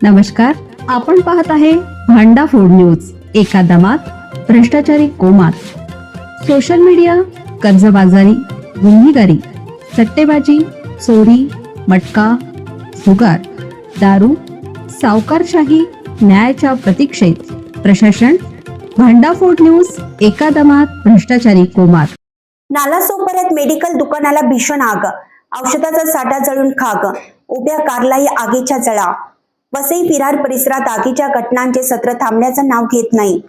नमस्कार, आपण पाहत आहे भांडा फोड न्यूज. एका दमात भ्रष्टाचारी कोमात. सोशल मीडिया, कर्जबाजारी, गुन्हेगारी, सट्टेबाजी, चोरी, मटका, जुगार, दारू, सावकारशाही, न्यायाच्या प्रतीक्षेत प्रशासन. भांडाफोड न्यूज. एका दमात भ्रष्टाचारी कोमात. नालासोपाऱ्यात मेडिकल दुकानाला भीषण आग, औषधाचा साठा जळून खाक, उभ्या कारलाही आगीच्या जळा. वसई विरार परिसरात आगीच्या घटनांचे सत्र थांबण्याचं नाव घेत नाही.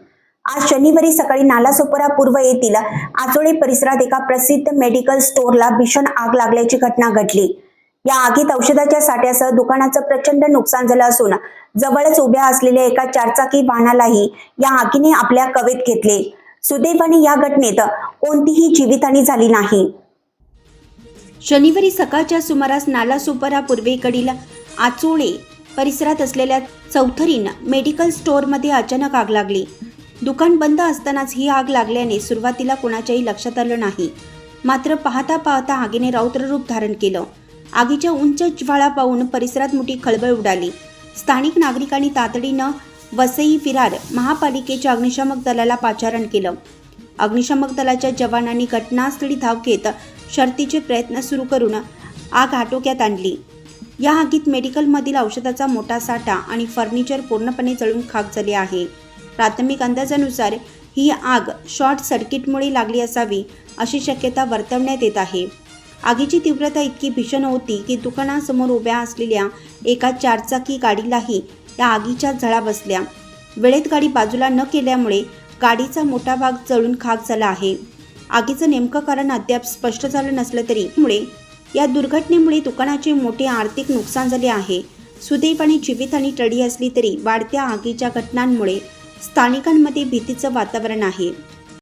आज शनिवारी सकाळी नालासोपारा पूर्व येथील आचोळे परिसरात एका प्रसिद्ध मेडिकल स्टोअरला भीषण आग लागल्याची घटना घडली. या आगीत औषधाच्या साठ्यासह दुकानाचं प्रचंड नुकसान झालं असून जवळच उभ्या असलेल्या एका चारचाकी वाहनालाही या आगीने आपल्या कवेत घेतले. सुदैवाने या घटनेत कोणतीही जीवितहानी झाली नाही. शनिवारी सकाळच्या सुमारास नालासोपारा पूर्वेकडील आचोळे परिसरात असलेल्या चौथरीन मेडिकल स्टोअरमध्ये अचानक आग लागली. दुकान बंद असतानाच ही आग लागल्याने सुरुवातीला कोणाच्याही लक्षात आलं नाही. मात्र पाहता पाहता आगीने रौद्र रूप धारण केलं. आगीच्या उंच ज्वाळा पाहून परिसरात मोठी खळबळ उडाली. स्थानिक नागरिकांनी तातडीनं वसई विरार महापालिकेच्या अग्निशामक दलाला पाचारण केलं. अग्निशामक दलाच्या जवानांनी घटनास्थळी धाव घेत शर्थीचे प्रयत्न सुरू करून आग आटोक्यात आणली. या आगीत मेडिकलमधील औषधाचा मोठा साठा आणि फर्निचर पूर्णपणे जळून खाक झाले आहे. प्राथमिक अंदाजानुसार ही आग शॉर्ट सर्किटमुळे लागली असावी अशी शक्यता वर्तवण्यात येत आहे. आगीची तीव्रता इतकी भीषण होती की दुकानासमोर उभ्या असलेल्या एका चारचाकी गाडीलाही या आगीच्या झळा बसल्या. वेळेत गाडी बाजूला न केल्यामुळे गाडीचा मोठा भाग जळून खाक झाला आहे. आगीचं नेमकं कारण अद्याप स्पष्ट झालं नसलं तरी या दुर्घटनेमुळे दुकानाचे मोठे आर्थिक नुकसान झाले आहे. सुदैवाने जीवितहानी टळली असली तरी वाढत्या आगीच्या घटनांमुळे स्थानिकांमध्ये भीतीचं वातावरण आहे.